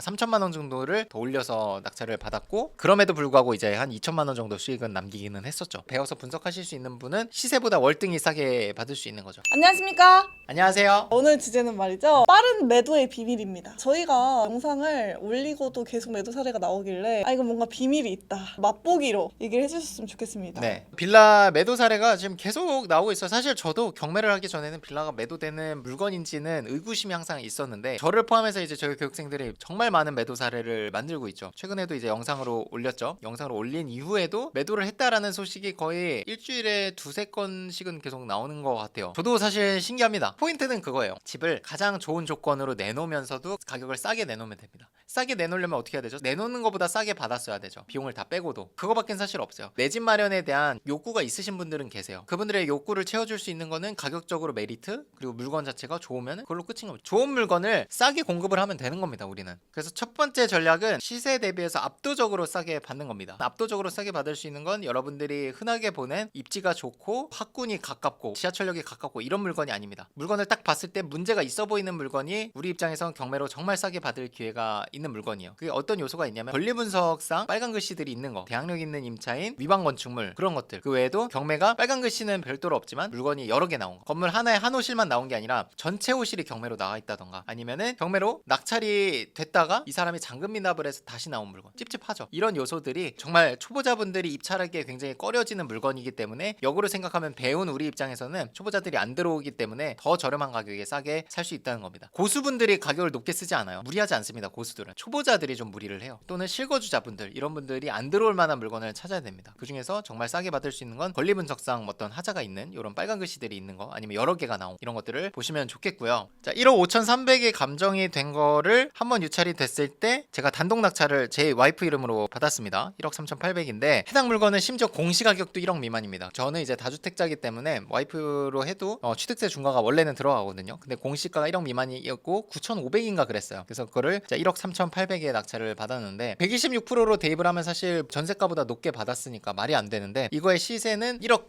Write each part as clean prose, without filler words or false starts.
3천만 원 정도를 더 올려서 낙찰을 받았고, 그럼에도 불구하고 이제 한 2천만 원 정도 수익은 남기기는 했었죠. 배워서 분석하실 수 있는 분은 시세보다 월등히 싸게 받을 수 있는 거죠. 안녕하십니까? 안녕하세요. 오늘 주제는 말이죠. 빠른 매도의 비밀입니다. 저희가 영상을 올리고도 계속 매도 사례가 나오길래 이거 뭔가 비밀이 있다. 맛보기로 얘기를 해주셨으면 좋겠습니다. 네, 빌라 매도 사례가 지금 계속 나오고 있어요. 사실 저도 경매를 하기 전에는 빌라가 매도되는 물건인지는 의구심이 항상 있었는데, 저를 포함해서 이제 저희 교육생들이 정말 많은 매도 사례를 만들고 있죠. 최근에도 이제 영상으로 올렸죠. 영상으로 올린 이후에도 매도를 했다라는 소식이 거의 일주일에 두세 건씩은 계속 나오는 것 같아요. 저도 사실 신기합니다. 포인트는 그거예요. 집을 가장 좋은 조건으로 내놓으면서도 가격을 싸게 내놓으면 됩니다. 싸게 내놓으려면 어떻게 해야 되죠? 내놓는 것보다 싸게 받았어야 되죠. 비용을 다 빼고도. 그거밖엔 사실 없어요. 내 집 마련에 대한 욕구가 있으신 분들은 계세요. 그분들의 욕구를 채워줄 수 있는 거는 가격적으로 메리트, 그리고 물건 자체가 좋으면 그걸로 끝인 겁니다. 좋은 물건을 싸게 공급을 하면 되는 겁니다, 우리는. 그래서 첫 번째 전략은 시세 대비해서 압도적으로 싸게 받는 겁니다. 압도적으로 싸게 받을 수 있는 건 여러분들이 흔하게 보는 입지가 좋고 학군이 가깝고 지하철역이 가깝고 이런 물건이 아닙니다. 물건을 딱 봤을 때 문제가 있어 보이는 물건이 우리 입장에선 경매로 정말 싸게 받을 기회가 있는 물건이에요. 그게 어떤 요소가 있냐면 권리 분석상 빨간 글씨들이 있는 거, 대항력 있는 임차인, 위반 건축물, 그런 것들. 그 외에도 경매가 빨간 글씨는 별도로 없지만 물건이 여러 개 나온 거, 건물 하나에 한 호실만 나온 게 아니라 전체 호실이 경매로 나와 있다던가, 아니면은 경매로 낙찰이 됐다가 이 사람이 잔금 미납을 해서 다시 나온 물건, 찝찝하죠. 이런 요소들이 정말 초보자분들이 입찰하기에 굉장히 꺼려지는 물건이기 때문에, 역으로 생각하면 배운 우리 입장에서는 초보자들이 안 들어오기 때문에 더 저렴한 가격에 싸게 살 수 있다는 겁니다. 고수분들이 가격을 높게 쓰지 않아요. 무리하지 않습니다. 고수들은. 초보자들이 좀 무리를 해요. 또는 실거주자분들, 이런 분들이 안 들어올 만한 물건을 찾아야 됩니다. 그 중에서 정말 싸게 받을 수 있는 건 권리 분석상 어떤 하자가 있는 이런 빨간 글씨들이 있는 거, 아니면 여러 개가 나온 이런 것들을 보시면 좋겠고요. 자, 1억 5,300에 감정이 된 거를 한번 유찰이 됐을 때 제가 단독 낙찰을 제 와이프 이름으로 받았습니다. 1억 3,800인데 해당 물건은 심지어 공시가격도 1억 미만입니다. 저는 이제 다주택자이기 때문에 와이프로 해도 취득세 중과가 원래는 들어가거든요. 근데 공시가가 1억 미만이었고 9,500인가 그랬어요. 그래서 그거를 1억 3,800에 낙찰을 받았는데 126%로 대입을 하면 사실 전세가보다 높게 받았으니까 말이 안 되는데, 이거의 시세는 1억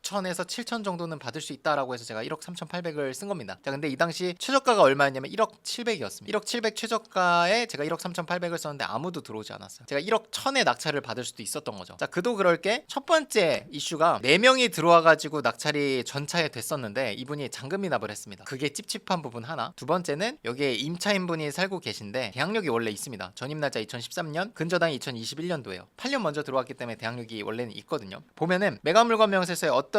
6천에서 7천 정도는 받을 수 있다라고 해서 제가 1억 3,800을 쓴 겁니다. 자, 근데 이 당시 최저가가 얼마였냐면 1억 700이었습니다. 1억 700 최저가에 제가 1억 3,800을 썼는데 아무도 들어오지 않았어요. 제가 1억 1000에 낙찰을 받을 수도 있었던 거죠. 자, 그도 그럴 게 첫 번째 이슈가 4명이 들어와가지고 낙찰이 전차에 됐었는데 이분이 잔금 미납을 했습니다. 그게 찝찝한 부분 하나. 두 번째는 여기에 임차인분이 살고 계신데 대항력이 원래 있습니다. 전입날짜 2013년, 근저당이 2021년도예요. 8년 먼저 들어왔기 때문에 대항력이 원래는 있거든요. 보면은 매각물건 명세서에 어떤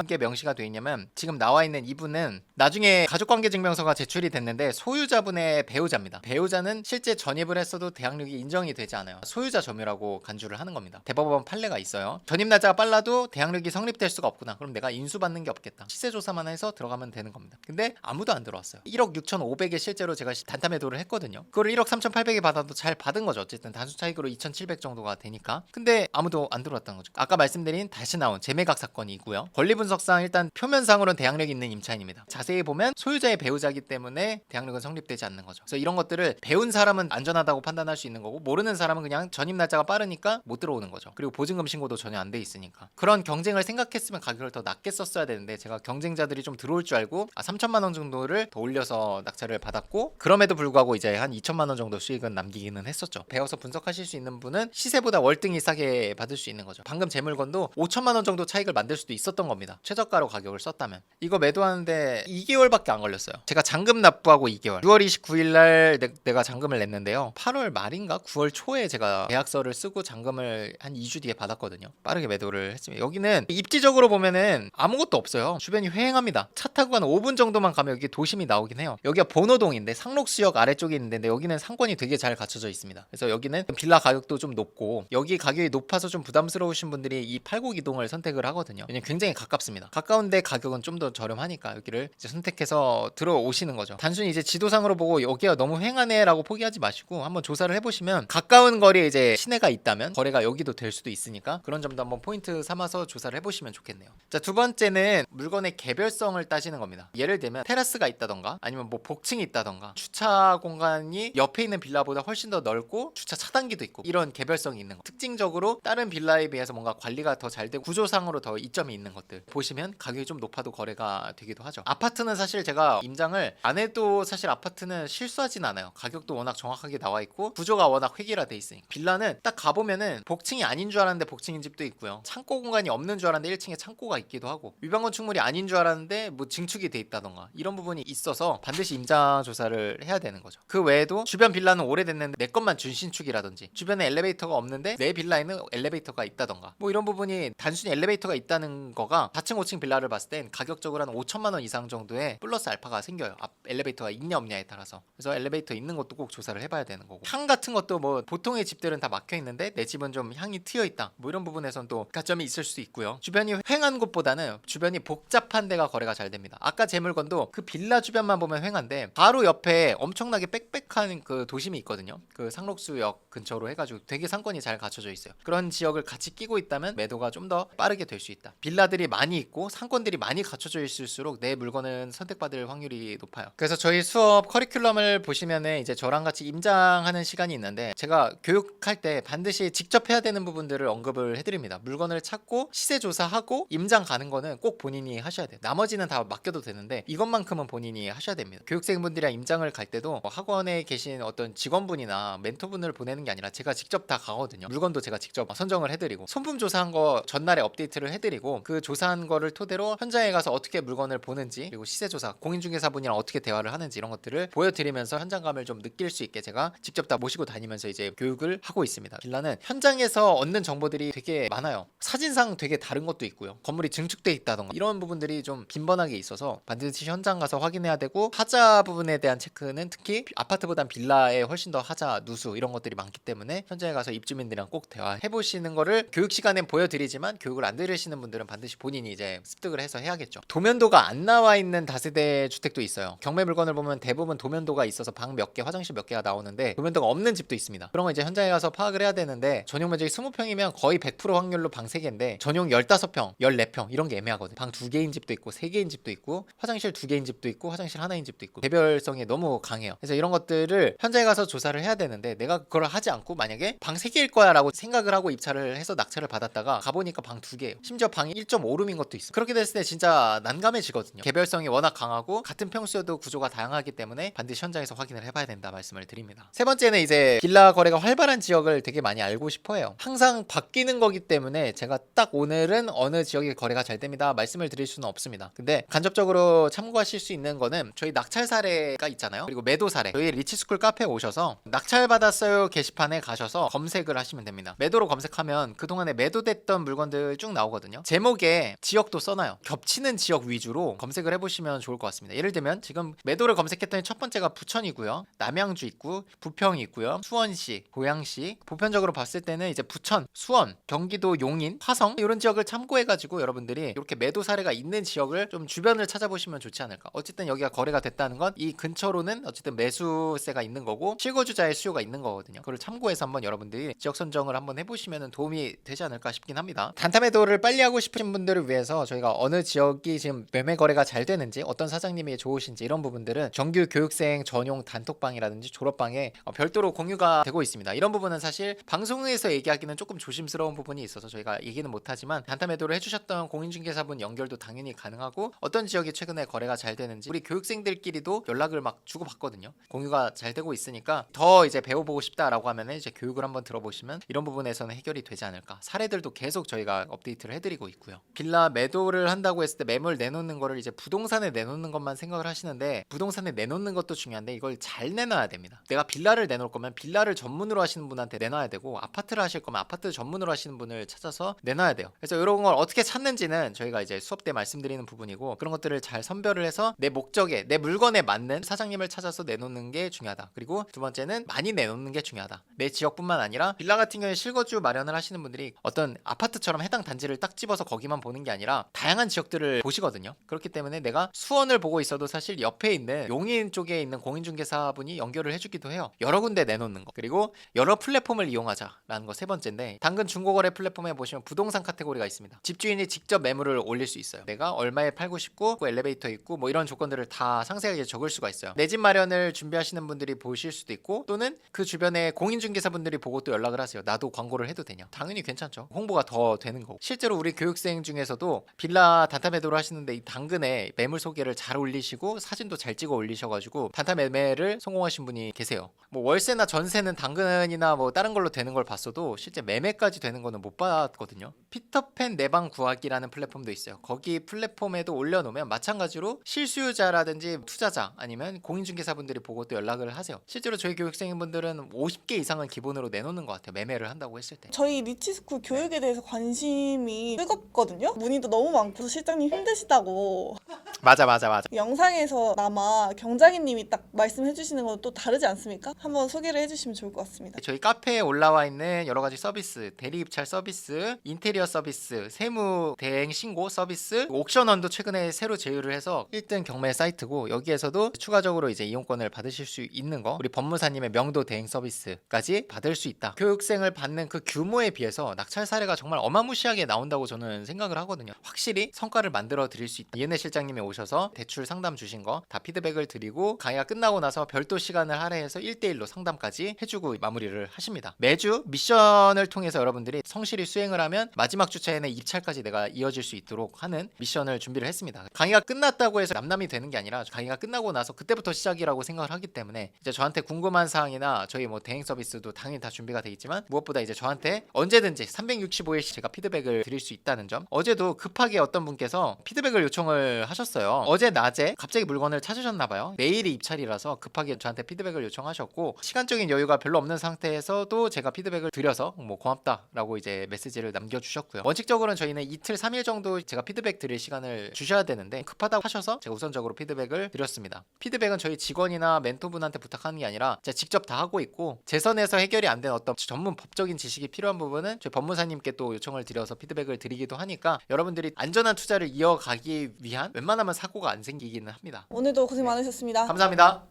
게 명시가 되어 있냐면, 지금 나와 있는 이분은 나중에 가족관계증명서가 제출이 됐는데 소유자분의 배우자입니다. 배우자는 실제 전입을 했어도 대항력이 인정이 되지 않아요. 소유자 점유라고 간주를 하는 겁니다. 대법원 판례가 있어요. 전입 날짜가 빨라도 대항력이 성립될 수가 없구나. 그럼 내가 인수받는 게 없겠다. 시세조사만 해서 들어가면 되는 겁니다. 근데 아무도 안 들어왔어요. 1억 6,500에 실제로 제가 단타 매도를 했거든요. 그걸 1억 3,800에 받아도 잘 받은 거죠. 어쨌든 단수 차익으로 2,700 정도가 되니까. 근데 아무도 안 들어왔다는 거죠. 아까 말씀드린 다시 나온 재매각 사건이고요. 권리 분석상 일단 표면상으로는 대항력이 있는 임차인입니다. 자세히 보면 소유자의 배우자이기 때문에 대항력은 성립되지 않는 거죠. 그래서 이런 것들을 배운 사람은 안전하다고 판단할 수 있는 거고, 모르는 사람은 그냥 전입 날짜가 빠르니까 못 들어오는 거죠. 그리고 보증금 신고도 전혀 안 돼 있으니까. 그런 경쟁을 생각했으면 가격을 더 낮게 썼어야 되는데, 제가 경쟁자들이 좀 들어올 줄 알고 3천만 원 정도를 더 올려서 낙찰을 받았고, 그럼에도 불구하고 이제 한 2천만 원 정도 수익은 남기기는 했었죠. 배워서 분석하실 수 있는 분은 시세보다 월등히 싸게 받을 수 있는 거죠. 방금 제 물건도 5천만 원 정도 차익을 만들 수도 있었던 겁니다. 최저가로 가격을 썼다면. 이거 매도하는데 2개월밖에 안 걸렸어요. 제가 잔금 납부하고 2개월. 6월 29일 날 내가 잔금을 냈는데요. 8월 말인가 9월 초에 제가 계약서를 쓰고 잔금을 한 2주 뒤에 받았거든요. 빠르게 매도를 했습니다. 여기는 입지적으로 보면은 아무것도 없어요. 주변이 휑합니다. 차 타고 한 5분 정도만 가면 여기 도심이 나오긴 해요. 여기가 본호동인데 상록수역 아래쪽에 있는데 여기는 상권이 되게 잘 갖춰져 있습니다. 그래서 여기는 빌라 가격도 좀 높고, 여기 가격이 높아서 좀 부담스러우신 분들이 이 팔곡이동을 선택을 하거든요. 왜냐면 굉장히 가깝습니다. 가까운데 가격은 좀 더 저렴하니까 여기를 이제 선택해서 들어오시는 거죠. 단순히 이제 지도상으로 보고 여기가 너무 휑하네 라고 포기하지 마시고 한번 조사를 해보시면, 가까운 거리에 이제 시내가 있다면 거래가 여기도 될 수도 있으니까 그런 점도 한번 포인트 삼아서 조사를 해보시면 좋겠네요. 자, 두 번째는 물건의 개별성을 따지는 겁니다. 예를 들면 테라스가 있다던가, 아니면 뭐 복층이 있다던가, 주차 공간이 옆에 있는 빌라보다 훨씬 더 넓고 주차 차단기도 있고, 이런 개별성이 있는 거. 특징적으로 다른 빌라에 비해서 뭔가 관리가 더 잘 되고 구조상으로 더 이점이 있는 있는 것들 보시면 가격이 좀 높아도 거래가 되기도 하죠. 아파트는 사실 제가 임장을 안 해도 사실 아파트는 실수하진 않아요. 가격도 워낙 정확하게 나와 있고 구조가 워낙 획일화돼 있으니까. 빌라는 딱 가보면은 복층이 아닌 줄 알았는데 복층인 집도 있고요. 창고 공간이 없는 줄 알았는데 1층에 창고가 있기도 하고, 위반 건축물이 아닌 줄 알았는데 뭐 증축이 돼 있다던가 이런 부분이 있어서 반드시 임장 조사를 해야 되는 거죠. 그 외에도 주변 빌라는 오래됐는데 내 것만 준신축이라든지 주변에 엘리베이터가 없는데 내 빌라에는 엘리베이터가 있다던가 뭐 이런 부분이 단순히 엘리베이터가 있다는 거가 4층 5층 빌라를 봤을 땐 가격적으로 한 5천만 원 이상 정도의 플러스 알파가 생겨요. 앞 엘리베이터가 있냐 없냐에 따라서. 그래서 엘리베이터 있는 것도 꼭 조사를 해봐야 되는 거고, 향 같은 것도 뭐 보통의 집들은 다 막혀 있는데 내 집은 좀 향이 트여 있다 뭐 이런 부분에선 또 가점이 있을 수도 있고요. 주변이 횡한 곳보다는 주변이 복잡한 데가 거래가 잘 됩니다. 아까 제 물건도 그 빌라 주변만 보면 횡한데 바로 옆에 엄청나게 빽빽한 그 도심이 있거든요. 그 상록수역 근처로 해가지고 되게 상권이 잘 갖춰져 있어요. 그런 지역을 같이 끼고 있다면 매도가 좀 더 빠르게 될 수 있다. 빌라들이 많이 있고 상권들이 많이 갖춰져 있을수록 내 물건은 선택받을 확률이 높아요. 그래서 저희 수업 커리큘럼을 보시면은 이제 저랑 같이 임장하는 시간이 있는데 제가 교육할 때 반드시 직접 해야 되는 부분들을 언급을 해드립니다. 물건을 찾고 시세 조사하고 임장 가는 거는 꼭 본인이 하셔야 돼요. 나머지는 다 맡겨도 되는데 이것만큼은 본인이 하셔야 됩니다. 교육생분들이랑 임장을 갈 때도 학원에 계신 어떤 직원분이나 멘토분을 보내는 게 아니라 제가 직접 다 가거든요. 물건도 제가 직접 선정을 해드리고 손품 조사한 거 전날에 업데이트를 해드리고 그 조사한 거를 토대로 현장에 가서 어떻게 물건을 보는지, 그리고 시세 조사, 공인중개사분이랑 어떻게 대화를 하는지 이런 것들을 보여드리면서 현장감을 좀 느낄 수 있게 제가 직접 다 모시고 다니면서 이제 교육을 하고 있습니다. 빌라는 현장에서 얻는 정보들이 되게 많아요. 사진상 되게 다른 것도 있고요. 건물이 증축돼 있다던가 이런 부분들이 좀 빈번하게 있어서 반드시 현장 가서 확인해야 되고, 하자 부분에 대한 체크는 특히 아파트보단 빌라에 훨씬 더 하자, 누수 이런 것들이 많기 때문에 현장에 가서 입주민들이랑 꼭 대화해 보시는 거를 교육 시간엔 보여드리지만 교육을 안 들으시는 분들은 반드시 본인이 이제 습득을 해서 해야겠죠. 도면도가 안 나와 있는 다세대 주택도 있어요. 경매 물건을 보면 대부분 도면도가 있어서 방 몇 개, 화장실 몇 개가 나오는데 도면도가 없는 집도 있습니다. 그런 거 이제 현장에 가서 파악을 해야 되는데, 전용 면적이 20평이면 거의 100% 확률로 방 3개인데 전용 15평, 14평 이런 게 애매하거든요. 방 2개인 집도 있고 3개인 집도 있고 화장실 2개인 집도 있고 화장실 하나인 집도 있고 개별성이 너무 강해요. 그래서 이런 것들을 현장에 가서 조사를 해야 되는데, 내가 그걸 하지 않고 만약에 방 3개일 거야 라고 생각을 하고 입찰을 해서 낙찰을 받았다가 가보니까 방 2개예요. 심지어 방이 1.5룸인 것도 있어요. 그렇게 됐을 때 진짜 난감해지거든요. 개별성이 워낙 강하고 같은 평수여도 구조가 다양하기 때문에 반드시 현장에서 확인을 해봐야 된다 말씀을 드립니다. 세 번째는 이제 빌라 거래가 활발한 지역을 되게 많이 알고 싶어해요. 항상 바뀌는 거기 때문에 제가 딱 오늘은 어느 지역이 거래가 잘 됩니다 말씀을 드릴 수는 없습니다. 근데 간접적으로 참고하실 수 있는 거는 저희 낙찰 사례가 있잖아요. 그리고 매도 사례, 저희 리치스쿨 카페에 오셔서 낙찰 받았어요 게시판에 가셔서 검색을 하시면 됩니다. 매도로 검색하면 그동안에 매도됐던 물건들 쭉 나오거든요. 제목에 지역도 써놔요. 겹치는 지역 위주로 검색을 해보시면 좋을 것 같습니다. 예를 들면 지금 매도를 검색했더니 첫 번째가 부천이고요, 남양주 있고 부평이 있고요, 수원시, 고양시. 보편적으로 봤을 때는 이제 부천, 수원, 경기도 용인, 화성 이런 지역을 참고해가지고 여러분들이 이렇게 매도 사례가 있는 지역을 좀 주변을 찾아보시면 좋지 않을까. 어쨌든 여기가 거래가 됐다는 건 이 근처로는 어쨌든 매수세가 있는 거고 실거주자의 수요가 있는 거거든요. 그걸 참고해서 한번 여러분들이 지역 선정을 한번 해보시면 도움이 되지 않을까 싶긴 합니다. 단타 매도를 빨리 하고 싶으신 분들을 위해서 저희가 어느 지역이 지금 매매 거래가 잘 되는지, 어떤 사장님이 좋으신지 이런 부분들은 정규 교육생 전용 단톡방이라든지 졸업방에 별도로 공유가 되고 있습니다. 이런 부분은 사실 방송에서 얘기하기는 조금 조심스러운 부분이 있어서 저희가 얘기는 못하지만, 단타 매도를 해주셨던 공인중개사분 연결도 당연히 가능하고, 어떤 지역이 최근에 거래가 잘 되는지 우리 교육생들끼리도 연락을 막 주고받거든요. 공유가 잘 되고 있으니까 더 이제 배워보고 싶다라고 하면 이제 교육을 한번 들어보시면 이런 부분에서는 해결이 되지 않을까. 사례들도 계속 저희가 업데이트를 해드리고 있고요. 빌라 매도를 한다고 했을 때 매물 내놓는 거를 이제 부동산에 내놓는 것만 생각을 하시는데, 부동산에 내놓는 것도 중요한데 이걸 잘 내놔야 됩니다. 내가 빌라를 내놓을 거면 빌라를 전문으로 하시는 분한테 내놔야 되고, 아파트를 하실 거면 아파트 전문으로 하시는 분을 찾아서 내놔야 돼요. 그래서 이런 걸 어떻게 찾는지는 저희가 이제 수업 때 말씀드리는 부분이고, 그런 것들을 잘 선별을 해서 내 목적에, 내 물건에 맞는 사장님을 찾아서 내놓는 게 중요하다. 그리고 두 번째는 많이 내놓는 게 중요하다. 내 지역뿐만 아니라 빌라 같은 경우에 실거주 마련을 하시는 분들이 어떤 아파트처럼 해당 단지를 딱 집어서 거기만 보는 게 아니라 다양한 지역들을 보시거든요. 그렇기 때문에 내가 수원을 보고 있어도 사실 옆에 있는 용인 쪽에 있는 공인중개사분이 연결을 해주기도 해요. 여러 군데 내놓는 거, 그리고 여러 플랫폼을 이용하자라는 거 세 번째인데, 당근 중고거래 플랫폼에 보시면 부동산 카테고리가 있습니다. 집주인이 직접 매물을 올릴 수 있어요. 내가 얼마에 팔고 싶고 엘리베이터 있고 뭐 이런 조건들을 다 상세하게 적을 수가 있어요. 내 집 마련을 준비하시는 분들이 보실 수도 있고, 또는 그 주변에 공인중개사분들이 보고 또 연락을 하세요. 나도 광고를 해도 되냐? 당연히 괜찮죠. 홍보가 더 되는 거고. 실제로 우리 교육생 교육생 중에서도 빌라 단타 매도를 하시는데 이 당근에 매물 소개를 잘 올리시고 사진도 잘 찍어 올리셔가지고 단타 매매를 성공하신 분이 계세요. 뭐 월세나 전세는 당근이나 뭐 다른 걸로 되는 걸 봤어도 실제 매매까지 되는 거는 못 봤거든요. 피터팬 내방 구하기라는 플랫폼도 있어요. 거기 플랫폼에도 올려놓으면 마찬가지로 실수요자라든지 투자자 아니면 공인중개사분들이 보고 또 연락을 하세요. 실제로 저희 교육생분들은 50개 이상은 기본으로 내놓는 것 같아요. 매매를 한다고 했을 때. 저희 리치스쿨 교육에 대해서 관심이 뜨겁거든요. 문의도 너무 많고 실장님 힘드시다고. 맞아. 영상에서나마 경장님이 딱 말씀해 주시는 건 또 다르지 않습니까? 한번 소개를 해주시면 좋을 것 같습니다. 저희 카페에 올라와 있는 여러 가지 서비스, 대리 입찰 서비스, 인테리어 서비스, 세무 대행 신고 서비스, 옥션원도 최근에 새로 제휴를 해서 1등 경매 사이트고 여기에서도 추가적으로 이제 이용권을 받으실 수 있는 거, 우리 법무사님의 명도 대행 서비스까지 받을 수 있다. 교육생을 받는 그 규모에 비해서 낙찰 사례가 정말 어마무시하게 나온다고 저는 생각을 하거든요. 확실히 성과를 만들어 드릴 수 있다. 이은혜 실장님이 오셔서 대출 상담 주신 거 다 피드백을 드리고 강의가 끝나고 나서 별도 시간을 할애해서 1대1로 상담까지 해주고 마무리를 하십니다. 매주 미션을 통해서 여러분들이 성실히 수행을 하면 마지막 주차에는 입찰까지 내가 이어질 수 있도록 하는 미션을 준비를 했습니다. 강의가 끝났다고 해서 남남이 되는 게 아니라 강의가 끝나고 나서 그때부터 시작이라고 생각을 하기 때문에 이제 저한테 궁금한 사항이나 저희 뭐 대행 서비스도 당연히 다 준비가 돼 있지만 무엇보다 이제 저한테 언제든지 365일씩 제가 피드백을 드릴 수 있다는 점. 어제도 급하게 어떤 분께서 피드백을 요청을 하셨어요. 어제 낮에 갑자기 물건을 찾으셨나 봐요. 내일이 입찰이라서 급하게 저한테 피드백을 요청하셨고 시간적인 여유가 별로 없는 상태에서도 제가 피드백을 드려서 뭐 고맙다라고 이제 메시지를 남겨주셨고요. 원칙적으로는 저희는 이틀 3일 정도 제가 피드백 드릴 시간을 주셔야 되는데 급하다고 하셔서 제가 우선적으로 피드백을 드렸습니다. 피드백은 저희 직원이나 멘토분한테 부탁하는 게 아니라 제가 직접 다 하고 있고 제 선에서 해결이 안 된 어떤 전문 법적인 지식이 필요한 부분은 저희 법무사님께 또 요청을 드려서 피드백을 드리기도 하니까 여러분들이 안전한 투자를 이어가기 위한 웬만하면 사고가 안 생기기는 합니다. 오늘도 고생 많으셨습니다. 감사합니다.